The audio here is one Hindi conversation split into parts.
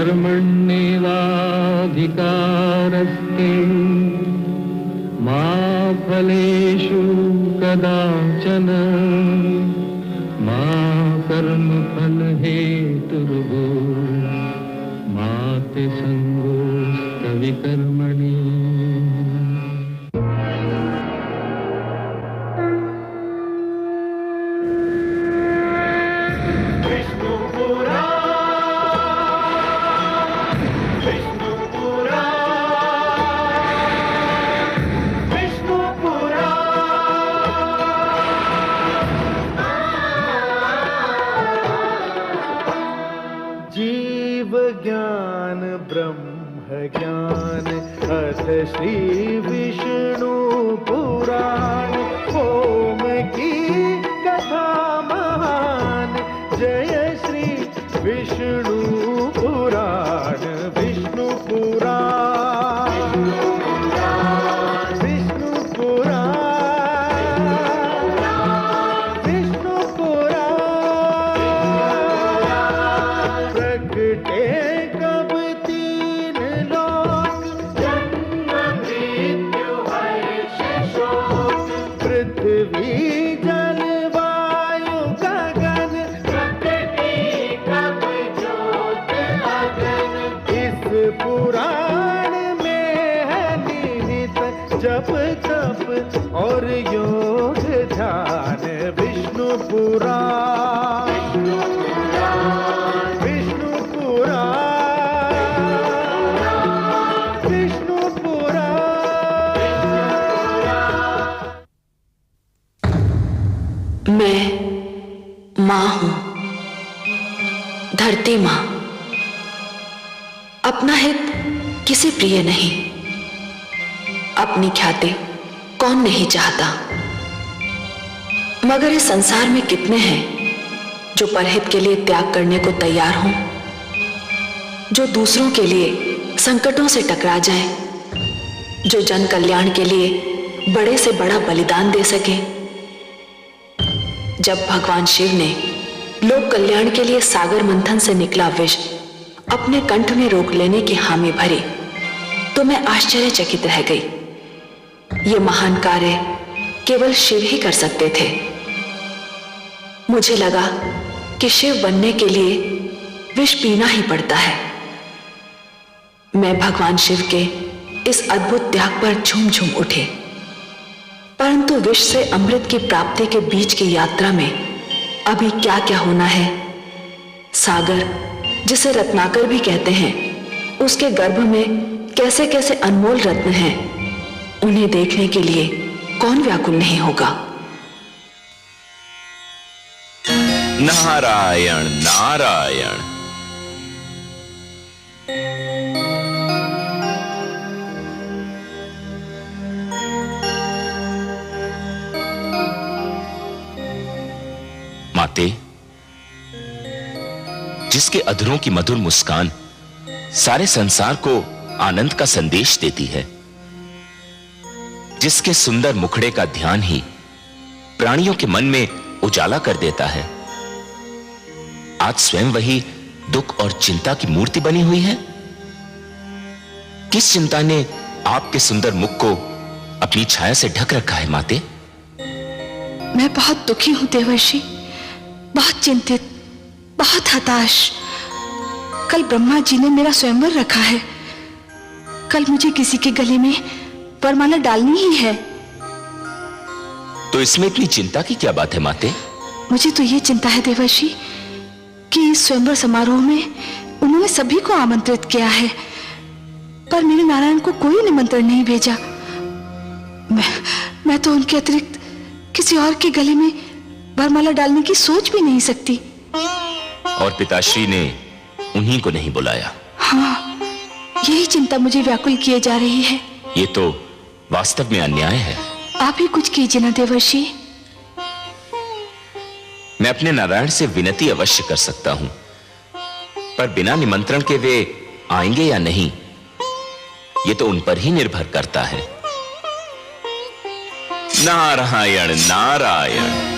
कर्मण्येवाधिकारस्ते मा फलेषु कदाचन मा कर्मफलहेतुर्भूः मा ते संगोऽस्त्वविकर्मणि। ज्ञान ब्रह्म ज्ञान अथ श्री विष्णु पुराण ओम की कथा महान जय श्री विष्णु पुराण विष्णु पुराण विष्णु पुराण विष्णु पुराण प्रगटे जप तप और योग ध्यान विष्णु पुराण विष्णु पुराण विष्णु पुराण। मैं मां हूं, धरती मां। अपना हित किसे प्रिय नहीं, अपनी ख्याति कौन नहीं चाहता, मगर इस संसार में कितने हैं जो परहित के लिए त्याग करने को तैयार हों, जो दूसरों के लिए संकटों से टकरा जाएं, जो जन कल्याण के लिए बड़े से बड़ा बलिदान दे सके। जब भगवान शिव ने लोक कल्याण के लिए सागर मंथन से निकला विष अपने कंठ में रोक लेने की हामी भरी, तो मैं आश्चर्यचकित रह गई। ये महान कार्य केवल शिव ही कर सकते थे। मुझे लगा कि शिव बनने के लिए विष पीना ही पड़ता है। मैं भगवान शिव के इस अद्भुत त्याग पर झूम झूम उठे, परंतु विष से अमृत की प्राप्ति के बीच की यात्रा में अभी क्या क्या होना है, सागर जिसे रत्नाकर भी कहते हैं, उसके गर्भ में कैसे कैसे अनमोल रत्न हैं, उन्हें देखने के लिए कौन व्याकुल नहीं होगा। नारायण नारायण। माते, जिसके अधरों की मधुर मुस्कान सारे संसार को आनंद का संदेश देती है, जिसके सुंदर मुखड़े का ध्यान ही प्राणियों के मन में उजाला कर देता है, आज स्वयं वही दुख और चिंता की मूर्ति बनी हुई है। किस चिंता ने आपके सुंदर मुख को अपनी छाया से ढक रखा है माते? मैं बहुत दुखी हूं देवर्षि, बहुत चिंतित, बहुत हताश। कल ब्रह्मा जी ने मेरा स्वयंवर रखा है, कल मुझे किसी के गले में वरमाला डालनी ही है। तो इसमें इतनी चिंता की क्या बात है माते? मुझे तो ये चिंता है देवर्षि कि इस स्वयंवर समारोह में उन्होंने सभी को आमंत्रित किया है, पर मेरे नारायण को कोई निमंत्रण नहीं भेजा। मैं तो उनके अतिरिक्त किसी और के गले में वरमाला डालने की सोच भी नहीं सकती। और पिताश्री ने उन्हीं को नहीं बुलाया? हाँ, यही चिंता मुझे व्याकुल किए जा रही है। ये तो वास्तव में अन्याय है। आप ही कुछ कीजिए ना देवर्षि। मैं अपने नारायण से विनती अवश्य कर सकता हूं, पर बिना निमंत्रण के वे आएंगे या नहीं, ये तो उन पर ही निर्भर करता है। नारायण नारायण।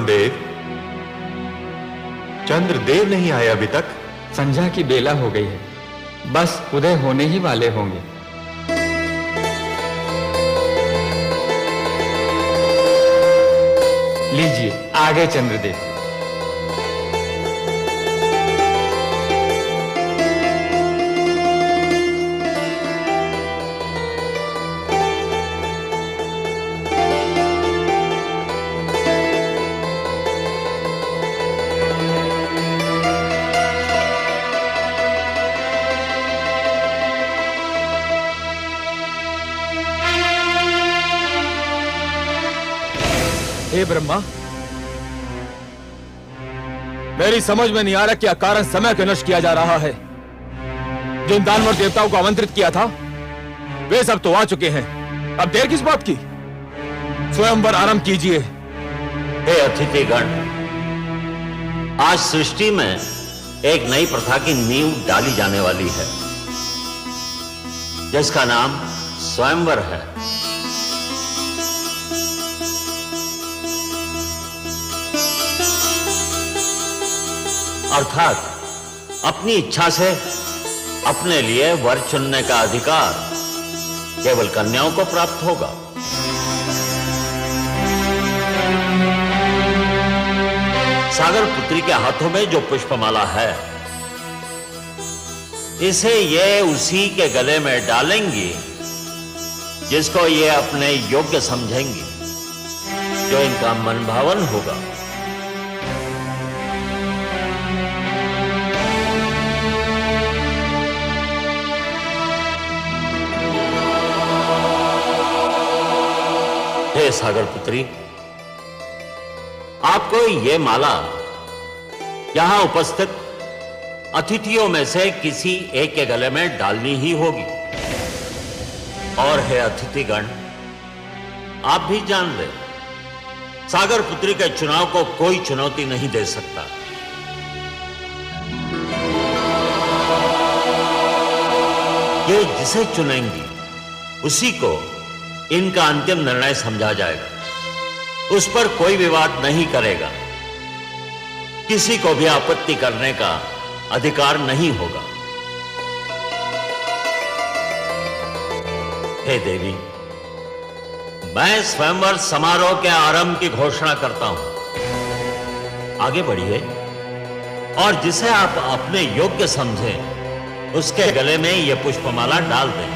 गुरुदेव, चंद्रदेव नहीं आए अभी तक। संध्या की बेला हो गई है, बस उदय होने ही वाले होंगे। लीजिए आगे चंद्रदेव। हे ब्रह्मा, मेरी समझ में नहीं आ रहा क्या कारण समय को नष्ट किया जा रहा है। जिन दानवर देवताओं को आमंत्रित किया था वे सब तो आ चुके हैं, अब देर किस बात की? स्वयंवर आरंभ कीजिए। हे अतिथिगण, आज सृष्टि में एक नई प्रथा की नींव डाली जाने वाली है, जिसका नाम स्वयंवर है। अर्थात अपनी इच्छा से अपने लिए वर चुनने का अधिकार केवल कन्याओं को प्राप्त होगा। सागर पुत्री के हाथों में जो पुष्पमाला है, इसे ये उसी के गले में डालेंगी जिसको ये अपने योग्य समझेंगी, जो इनका मन भावन होगा। हे सागर पुत्री, आपको ये माला यहां उपस्थित अतिथियों में से किसी एक के गले में डालनी ही होगी। और हे अतिथिगण, आप भी जान ले, सागर पुत्री के चुनाव को कोई चुनौती नहीं दे सकता। ये जिसे चुनेंगी उसी को इनका अंतिम निर्णय समझा जाएगा। उस पर कोई विवाद नहीं करेगा, किसी को भी आपत्ति करने का अधिकार नहीं होगा। हे देवी, मैं स्वयंवर समारोह के आरंभ की घोषणा करता हूं। आगे बढ़िए और जिसे आप अपने योग्य समझें उसके गले में यह पुष्पमाला डाल दें।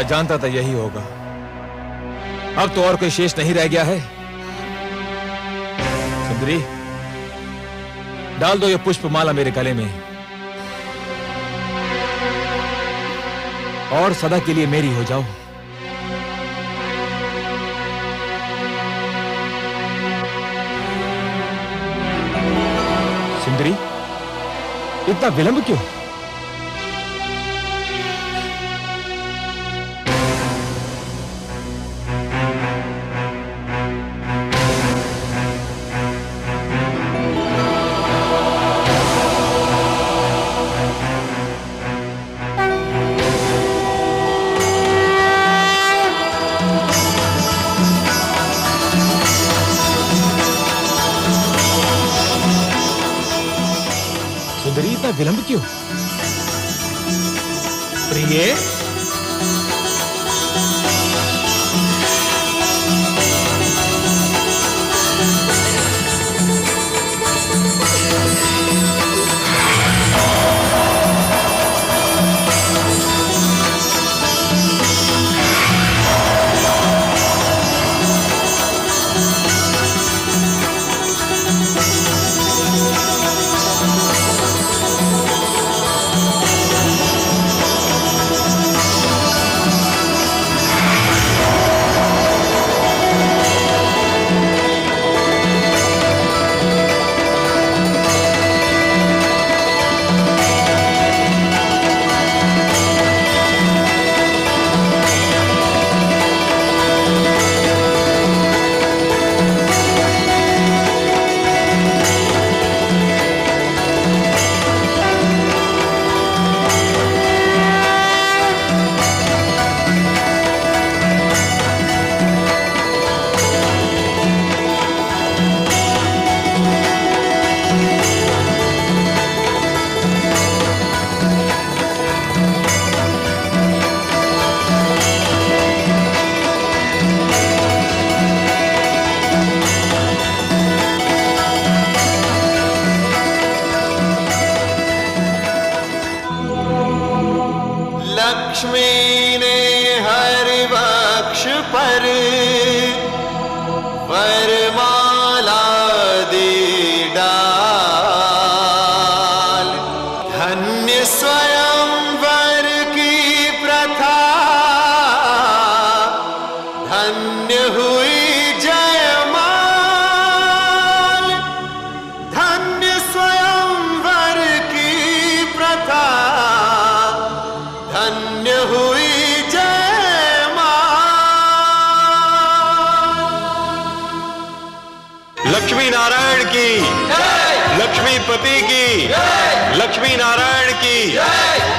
मैं जानता था यही होगा। अब तो और कोई शेष नहीं रह गया है। सुंदरी, डाल दो ये पुष्पमाला मेरे गले में और सदा के लिए मेरी हो जाओ। सुंदरी, इतना विलंब क्यों? सुंदरी, इतना विलंब क्यों? प्रिय, लक्ष्मी ने हर वक्ष पर वरमाला दी डाल। धन्य स्वयंवर की प्रथा, धन्य हुई जयमाल। धन्य स्वयंवर की प्रथा, धन्य हुई जयमाल। लक्ष्मी नारायण की, लक्ष्मीपति की, लक्ष्मी नारायण की,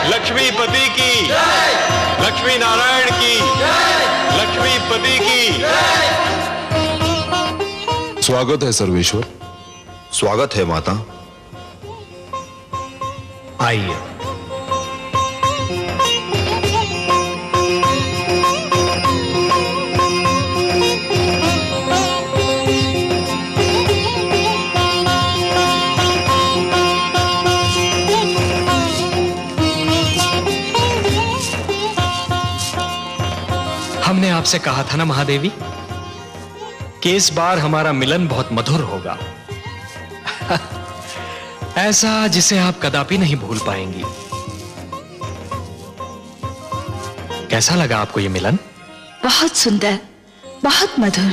लक्ष्मीपति की, लक्ष्मी नारायण की, लक्ष्मीपति की। स्वागत है सर्वेश्वर। स्वागत है माता। आइए। हमने आपसे कहा था ना महादेवी कि इस बार हमारा मिलन बहुत मधुर होगा। ऐसा जिसे आप कदापि नहीं भूल पाएंगी। कैसा लगा आपको ये मिलन? बहुत सुंदर, बहुत मधुर,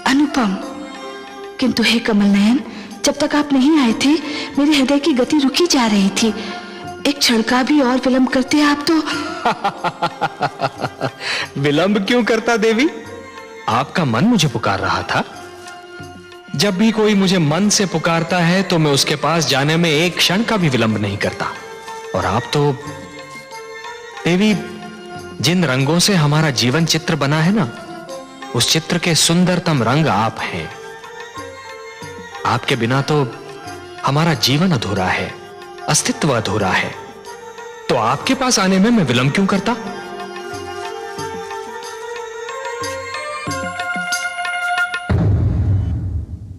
अनुपम। किंतु हे कमल नयन, जब तक आप नहीं आए थे मेरे हृदय की गति रुकी जा रही थी। एक क्षण का भी और विलंब करते आप तो। विलंब क्यों करता देवी? आपका मन मुझे पुकार रहा था। जब भी कोई मुझे मन से पुकारता है तो मैं उसके पास जाने में एक क्षण का भी विलंब नहीं करता। और आप तो देवी, जिन रंगों से हमारा जीवन चित्र बना है ना, उस चित्र के सुंदरतम रंग आप हैं। आपके बिना तो हमारा जीवन अधूरा है, अस्तित्व अधूरा है। तो आपके पास आने में मैं विलंब क्यों करता?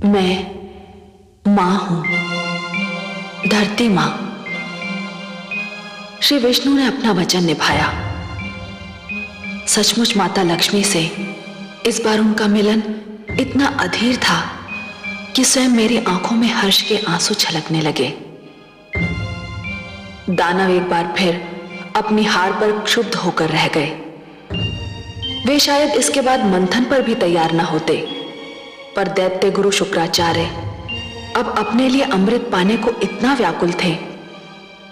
मैं मां हूं, धरती मां। श्री विष्णु ने अपना वचन निभाया। सचमुच माता लक्ष्मी से इस बार उनका मिलन इतना अधीर था कि स्वयं मेरी आंखों में हर्ष के आंसू छलकने लगे। दानव एक बार फिर अपनी हार पर क्षुब्ध होकर रह गए। वे शायद इसके बाद मंथन पर भी तैयार न होते, पर दैत्य गुरु शुक्राचार्य अब अपने लिए अमृत पाने को इतना व्याकुल थे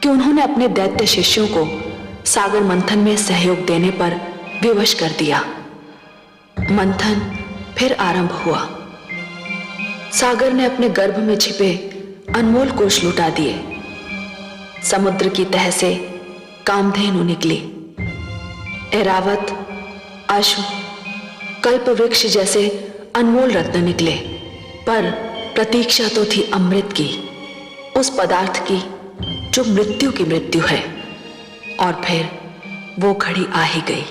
कि उन्होंने अपने दैत्य शिष्यों को सागर मंथन में सहयोग देने पर विवश कर दिया। मंथन फिर आरंभ हुआ। सागर ने अपने गर्भ में छिपे अनमोल कोष लुटा दिए। समुद्र की तह से कामधेनु निकली। ऐरावत, अश्व, कल्प वृक्ष जैसे अनमोल रत्न निकले, पर प्रतीक्षा तो थी अमृत की, उस पदार्थ की जो मृत्यु की मृत्यु है। और फिर वो घड़ी आ ही गई।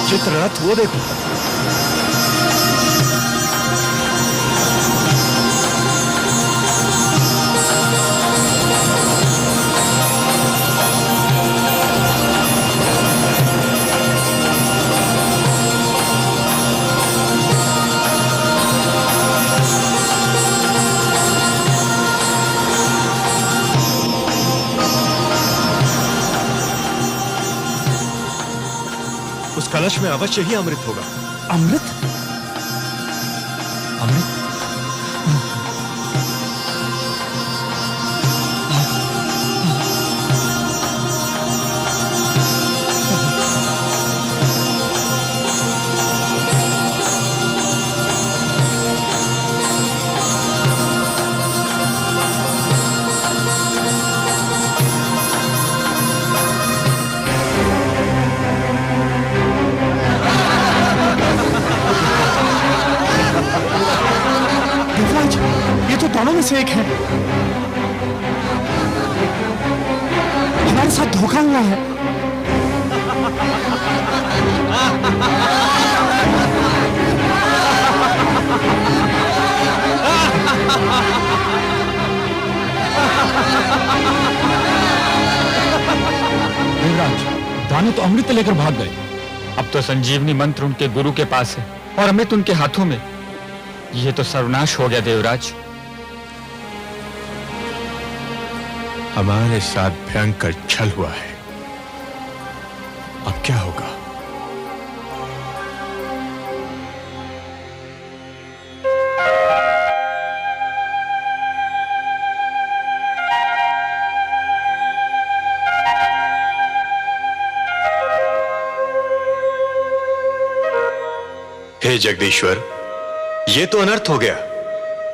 चित्ररथ वो देखो। उस कलश में अवश्य ही अमृत होगा। अमृत? अमृत? दोनों में से एक है। हमारे साथ धोखा हुआ है। देवराज, दानव तो अमृत लेकर भाग गए। अब तो संजीवनी मंत्र उनके गुरु के पास है और अमृत उनके हाथों में। यह तो सर्वनाश हो गया देवराज। हमारे साथ भयंकर छल हुआ है। अब क्या होगा? हे जगदीश्वर, ये तो अनर्थ हो गया।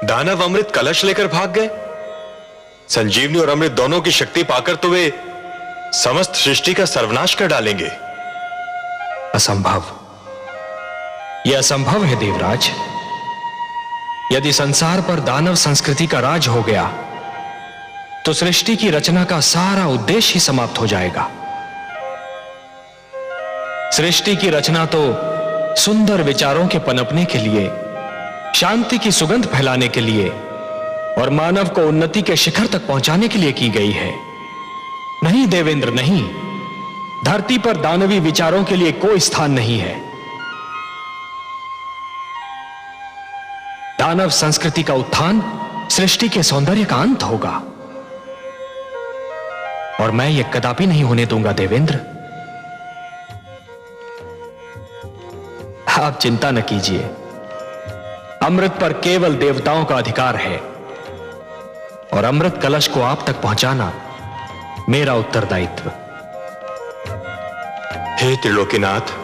दानव अमृत कलश लेकर भाग गए। संजीवनी और अमृत दोनों की शक्ति पाकर तो वे समस्त सृष्टि का सर्वनाश कर डालेंगे। असंभव। यह असंभव है देवराज। यदि संसार पर दानव संस्कृति का राज हो गया तो सृष्टि की रचना का सारा उद्देश्य ही समाप्त हो जाएगा। सृष्टि की रचना तो सुंदर विचारों के पनपने के लिए, शांति की सुगंध फैलाने के लिए और मानव को उन्नति के शिखर तक पहुंचाने के लिए की गई है। नहीं देवेंद्र, नहीं। धरती पर दानवी विचारों के लिए कोई स्थान नहीं है। दानव संस्कृति का उत्थान सृष्टि के सौंदर्य का अंत होगा, और मैं यह कदापि नहीं होने दूंगा देवेंद्र। आप चिंता न कीजिए, अमृत पर केवल देवताओं का अधिकार है, और अमृत कलश को आप तक पहुंचाना मेरा उत्तरदायित्व। हे त्रिलोकीनाथ,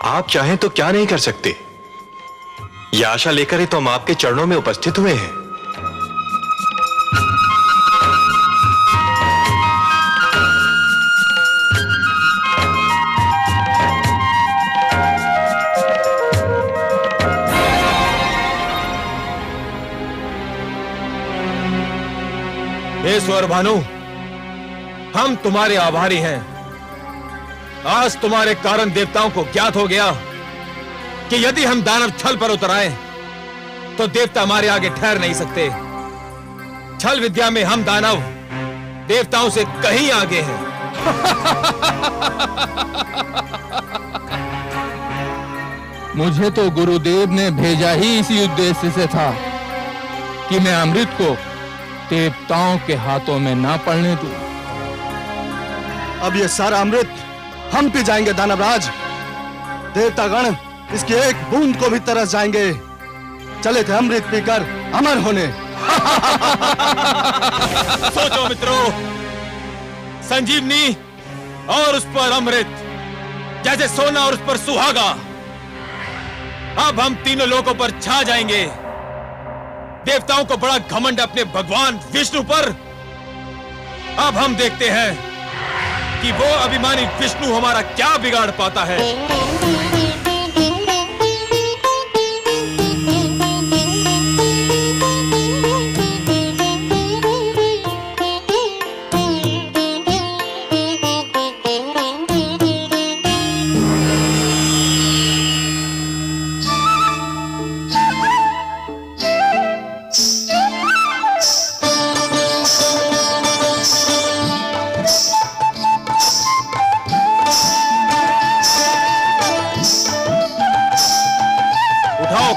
आप चाहें तो क्या नहीं कर सकते। यह आशा लेकर ही तो हम आपके चरणों में उपस्थित हुए हैं। हे स्वर भानु, हम तुम्हारे आभारी हैं। आज तुम्हारे कारण देवताओं को ज्ञात हो गया कि यदि हम दानव छल पर उतर आए तो देवता हमारे आगे ठहर नहीं सकते। छल विद्या में हम दानव देवताओं से कहीं आगे हैं। मुझे तो गुरुदेव ने भेजा ही इसी उद्देश्य से था कि मैं अमृत को देवताओं के हाथों में ना पड़ने दूं। अब ये सारा अमृत हम पी जाएंगे दानवराज। देवतागण इसकी एक बूंद को भी तरस जाएंगे। चले थे अमृत पीकर अमर होने। सोचो मित्रों, संजीवनी और उस पर अमृत, जैसे सोना और उस पर सुहागा। अब हम तीनों लोगों पर छा जाएंगे। देवताओं को बड़ा घमंड अपने भगवान विष्णु पर। अब हम देखते हैं कि वो अभिमानी विष्णु हमारा क्या बिगाड़ पाता है।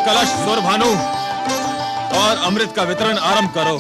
कलश स्वर भानु और अमृत का वितरण आरंभ करो।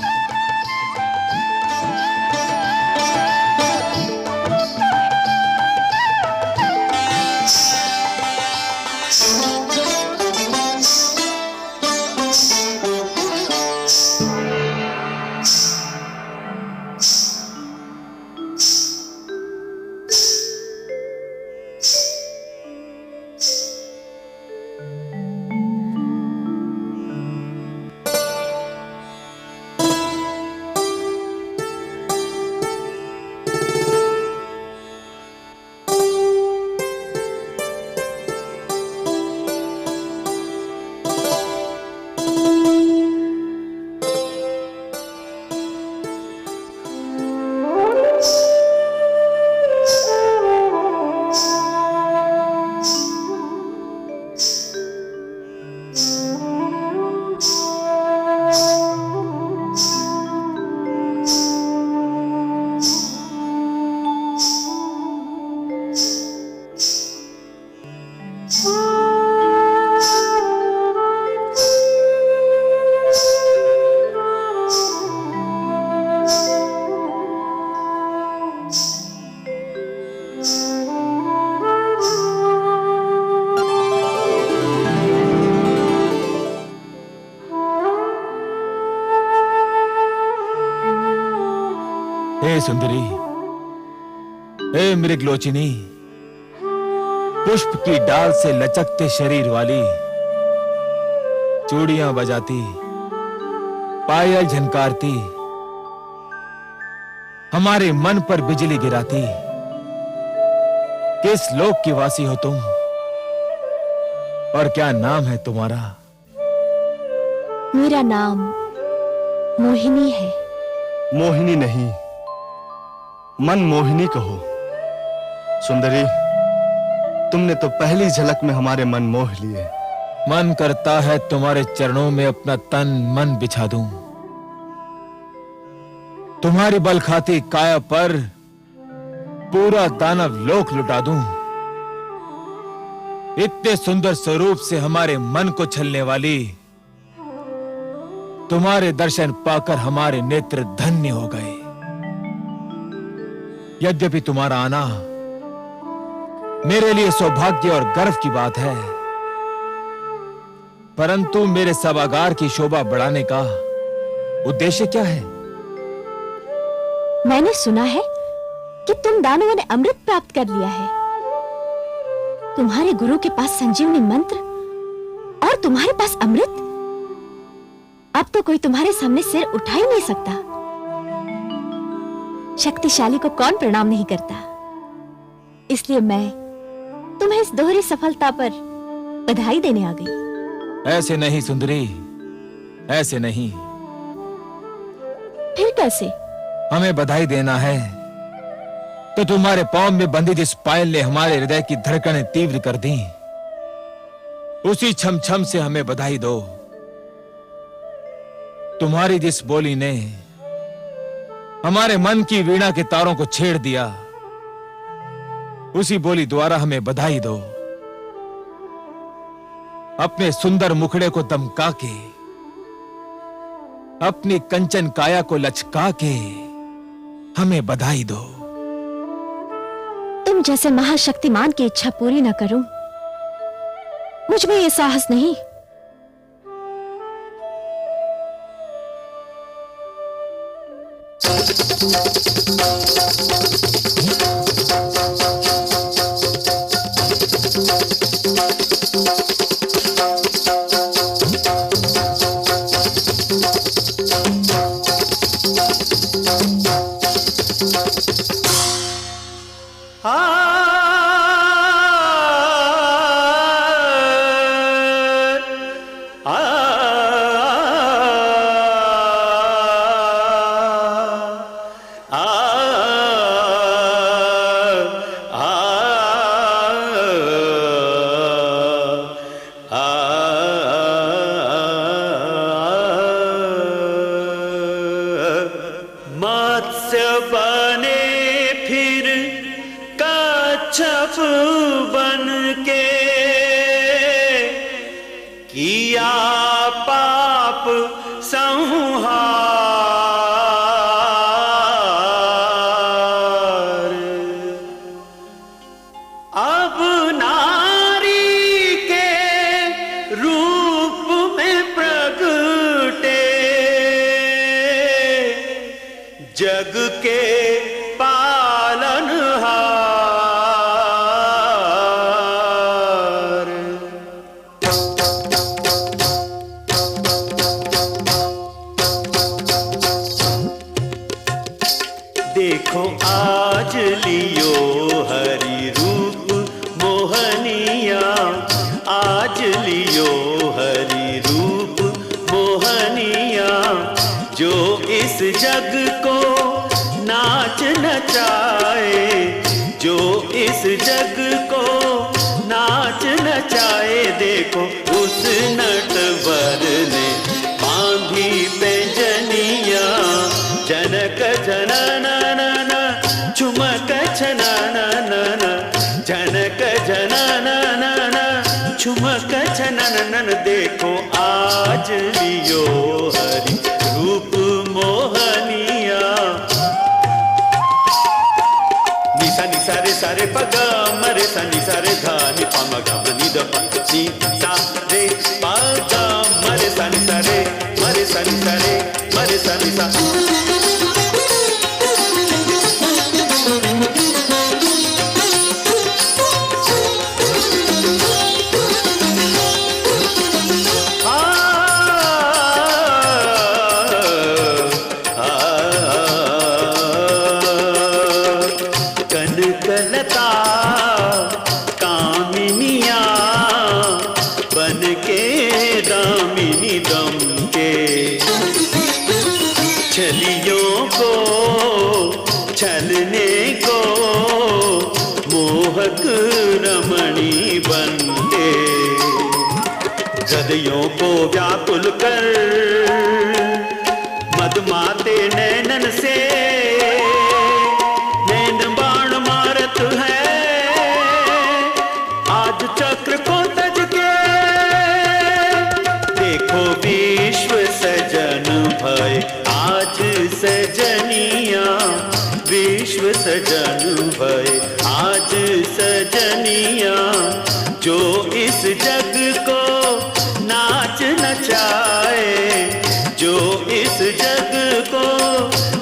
हे सुंदरी, हे मृगलोचिनी, पुष्प की डाल से लचकते शरीर वाली, चूड़ियां बजाती, पायल झनकारती, हमारे मन पर बिजली गिराती, किस लोक की वासी हो तुम और क्या नाम है तुम्हारा? मेरा नाम मोहिनी है। मोहिनी नहीं, मन मोहिनी कहो। सुंदरी, तुमने तो पहली झलक में हमारे मन मोह लिए। मन करता है तुम्हारे चरणों में अपना तन मन बिछा दूं, तुम्हारी बल खाती काया पर पूरा दानव लोक लुटा दूं। इतने सुंदर स्वरूप से हमारे मन को छलने वाली तुम्हारे दर्शन पाकर हमारे नेत्र धन्य हो गए। यद्यपि तुम्हारा आना मेरे लिए सौभाग्य और गर्व की बात है, परंतु मेरे सभागार की शोभा बढ़ाने का उद्देश्य क्या है? मैंने सुना है कि तुम दानवों ने अमृत प्राप्त कर लिया है। तुम्हारे गुरु के पास संजीवनी मंत्र और तुम्हारे पास अमृत। अब तो कोई तुम्हारे सामने सिर उठा ही नहीं सकता। शक्तिशाली को कौन प्रणाम नहीं करता। इसलिए मैं तुम्हें इस दोहरी सफलता पर बधाई देने आ गई। ऐसे नहीं सुंदरी, ऐसे नहीं। फिर कैसे? हमें बधाई देना है तो तुम्हारे पांव में बंधी जिस पायल ने हमारे हृदय की धड़कनें तीव्र कर दी, उसी छम छम से हमें बधाई दो। तुम्हारी जिस बोली ने हमारे मन की वीणा के तारों को छेड़ दिया, उसी बोली द्वारा हमें बधाई दो। अपने सुंदर मुखड़े को दमका के, अपनी कंचन काया को लचका के हमें बधाई दो। तुम जैसे महाशक्तिमान की इच्छा पूरी न करूं, मुझ में ये साहस नहीं। मत्स्य बने फिर कच्छप बन के, किया पाप संहार। अब नारी के रूप में प्रगटे, जग के पालनहार। देखो आज लियो हरि रूप मोहनिया, आज लियो हरि रूप मोहनिया, जो इस जग को नाच नचाए, जो इस जग को नाच नचाए। देखो उस नटवर ने बांधी पैंजनिया, जनक जननन झुमक छननन, जनक जननन झुमक छननन। देखो आज लियो हरि रूप मोहनिया। निसा निसा रे सारे पग मरे सा निसा रे धा नि प म ग म नि द प नि सा रे पग मरे सा निसा रे मरे सा निसा रे मरे सा निसा। कनकलता कामिनिया बन के दामिनी दम के, छलियों को छलने को मोहक रमणी बन के, हृदयों को व्याकुल कर मदमाते नैनन से नैन बाण मारत है। आज चक्र को तज के देखो विश्व सजन आज सजनिया विश्व सजन भय आज सजनिया जो इस जग को नाच नचाए जो इस जग को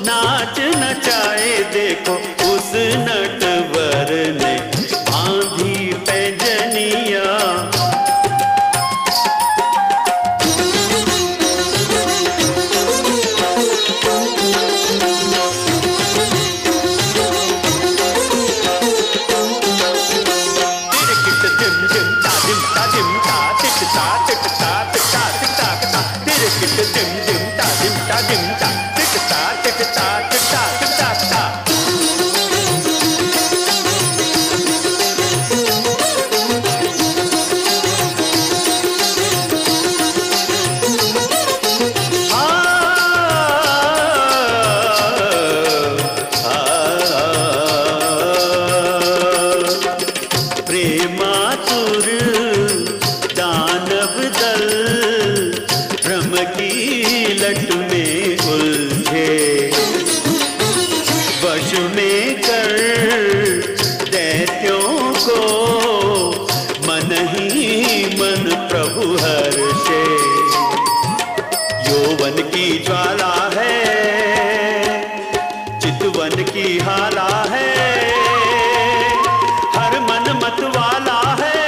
नाच नचाए देखो उस नटवर ने बांधी पैंजनिया ज्वाला है चितवन की हाला है हर मन मत वाला है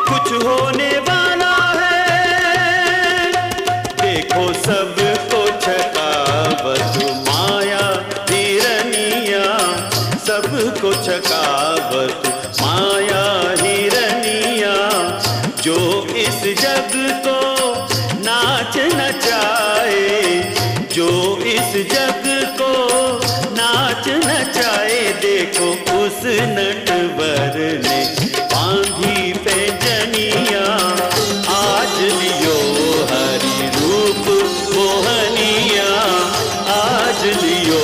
कुछ होने वाला है देखो सबको छकावत माया हिरनिया सबको छकावत माया हिरनिया जो इस जग को नाच नचाए जो इस जग को नाच नचाए देखो उस नटवर ने बांधी पैंजनिया आज लियो हरि रूप मोहनिया आज लियो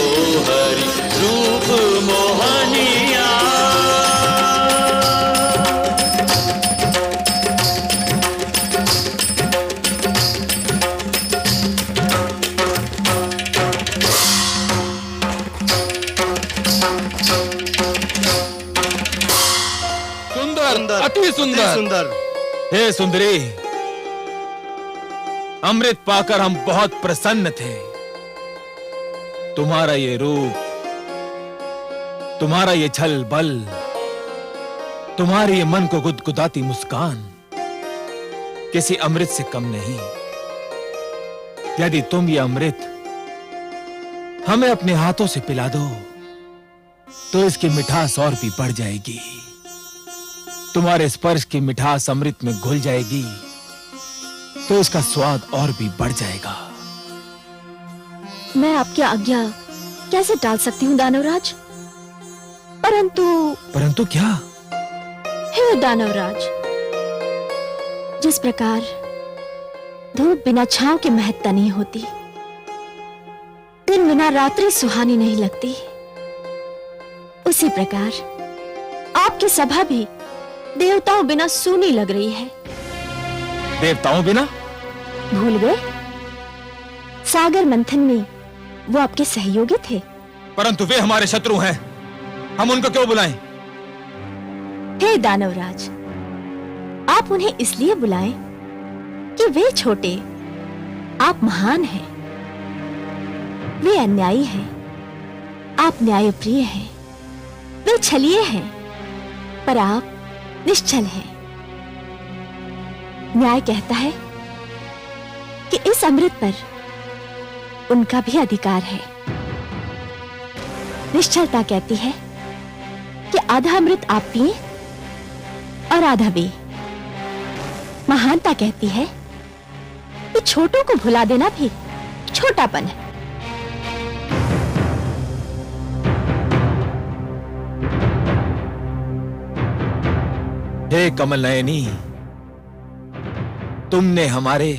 हरि रूप मोहनिया अति सुंदर सुंदर हे सुंदरी, अमृत पाकर हम बहुत प्रसन्न थे। तुम्हारा ये रूप, तुम्हारा ये छल बल, तुम्हारी ये मन को गुदगुदाती मुस्कान किसी अमृत से कम नहीं। यदि तुम ये अमृत हमें अपने हाथों से पिला दो तो इसकी मिठास और भी बढ़ जाएगी। तुम्हारे स्पर्श की मिठास अमृत में घुल जाएगी तो इसका स्वाद और भी बढ़ जाएगा। मैं आपकी आज्ञा कैसे टाल सकती हूँ दानवराज? परंतु क्या? हे दानवराज, जिस प्रकार धूप बिना छांव के महकता नहीं होती, दिन बिना रात्रि सुहानी नहीं लगती, उसी प्रकार आपकी सभा भी देवताओं बिना सूनी लग रही है। देवताओं बिना? भूल गए? सागर मंथन में वो आपके सहयोगी थे। परंतु वे हमारे शत्रु हैं, हम उनको क्यों बुलाएं? हे दानवराज, आप उन्हें इसलिए बुलाएं कि वे छोटे, आप महान हैं। वे अन्यायी हैं, आप न्यायप्रिय हैं। वे छलिए हैं, पर आप निश्चल है। न्याय कहता है कि इस अमृत पर उनका भी अधिकार है। निश्चलता कहती है कि आधा अमृत आप पिए और आधा वे। महानता कहती है कि छोटों को भुला देना भी छोटापन है। हे कमल नयनी, तुमने हमारे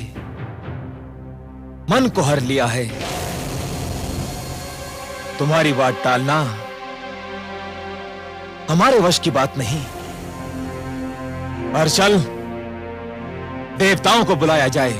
मन को हर लिया है। तुम्हारी बात टालना हमारे वश की बात नहीं। पर चल, देवताओं को बुलाया जाए।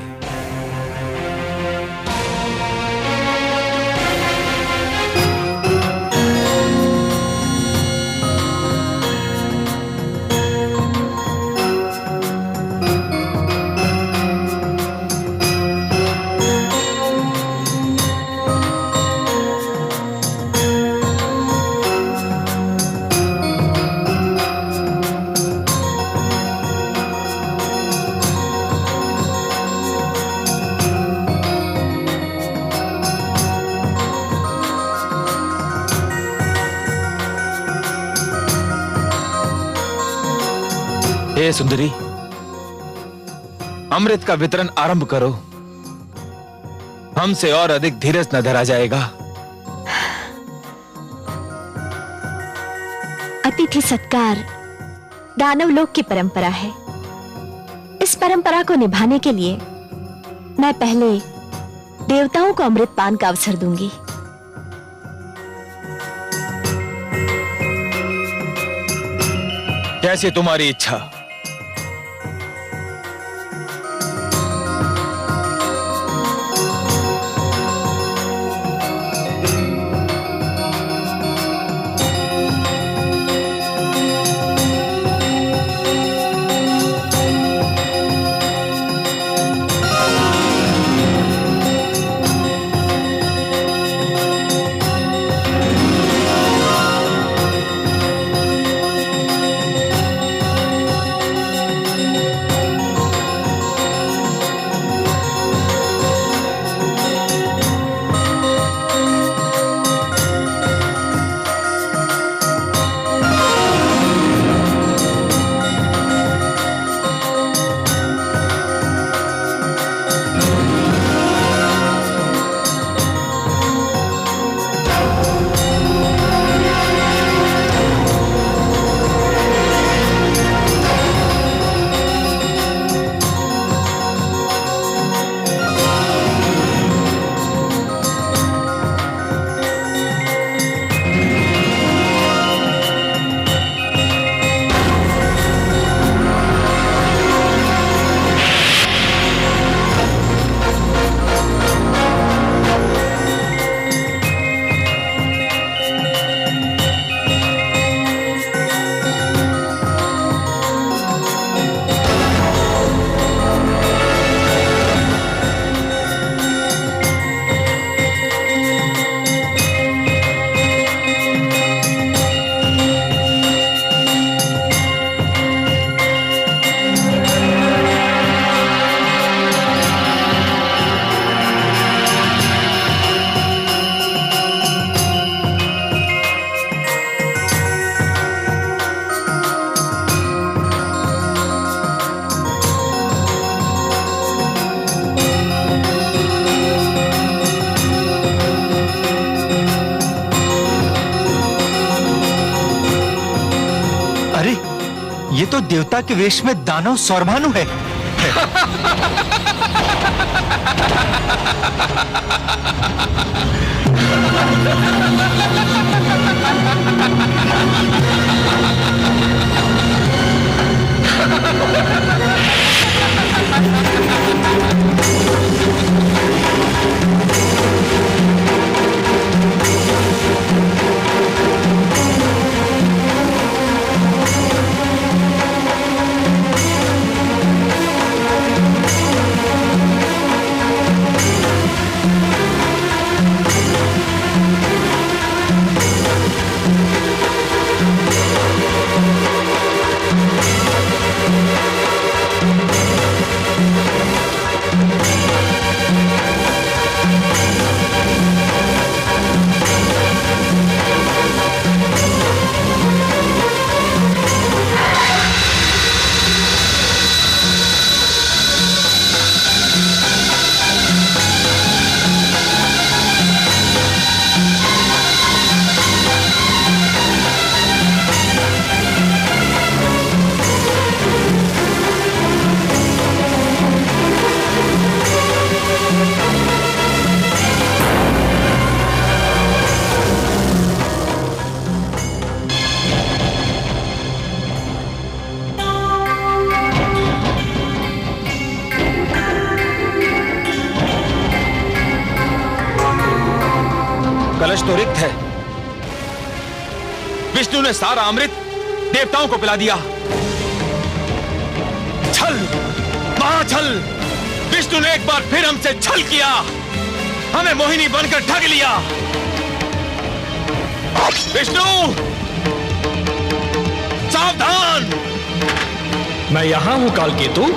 हे सुंदरी, अमृत का वितरण आरंभ करो। हमसे और अधिक धीरज न धरा जाएगा। अतिथि सत्कार दानव लोक की परंपरा है। इस परंपरा को निभाने के लिए मैं पहले देवताओं को अमृत पान का अवसर दूंगी। कैसे तुम्हारी इच्छा। ये तो देवता के वेश में दानव सौरभानु है। कलश तो रिक्त है। विष्णु ने सारा अमृत देवताओं को पिला दिया। छल, महाछल। विष्णु ने एक बार फिर हमसे छल किया, हमें मोहिनी बनकर ठग लिया। विष्णु, सावधान। मैं यहां हूं कालकेतु।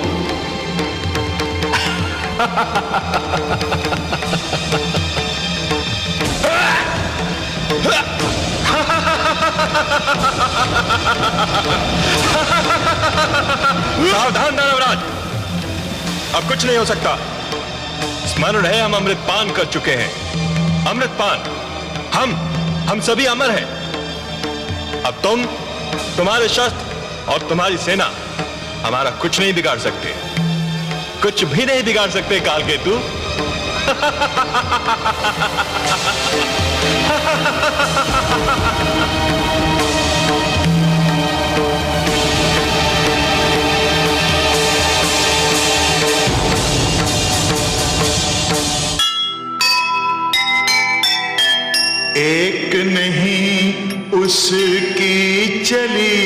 सावधान दानवराज, अब कुछ नहीं हो सकता। स्मरण है, हम अमृतपान कर चुके हैं। अमृतपान, हम सभी अमर हैं। अब तुम, तुम्हारे शस्त्र और तुम्हारी सेना हमारा कुछ नहीं बिगाड़ सकते, कुछ भी नहीं बिगाड़ सकते कालकेतु। एक नहीं उसकी चली,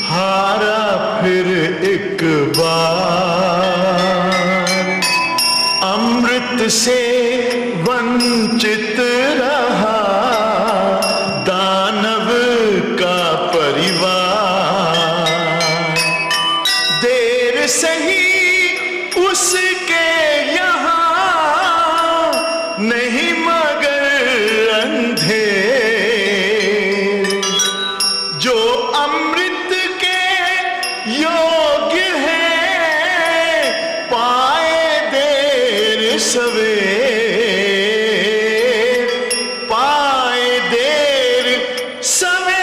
हारा फिर एक बार। अमृत से वंचित रहा दानव का परिवार। देर सही उसके यहाँ नहीं मगर अंधेर, जो अमृत के योग्य है पाए देर सवेर, पाए देर सवेर।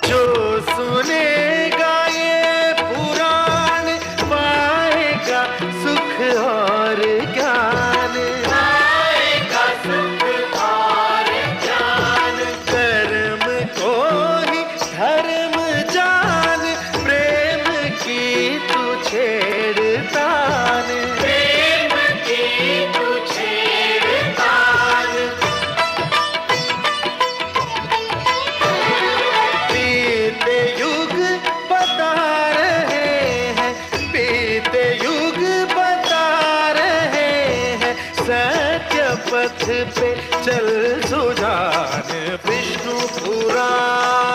जो सुनेगा ये पुराण पाएगा सुख और ज्ञान, पाएगा सुख और ज्ञान। कर्म को ही धर्म जान, प्रेम की तू छेड़तान, प्रेम की तू छेड़तान। बीते युग बता रहे हैं, बीते युग बता रहे हैं, सत्य पथ पे चल सुजान। विष्णु पुराण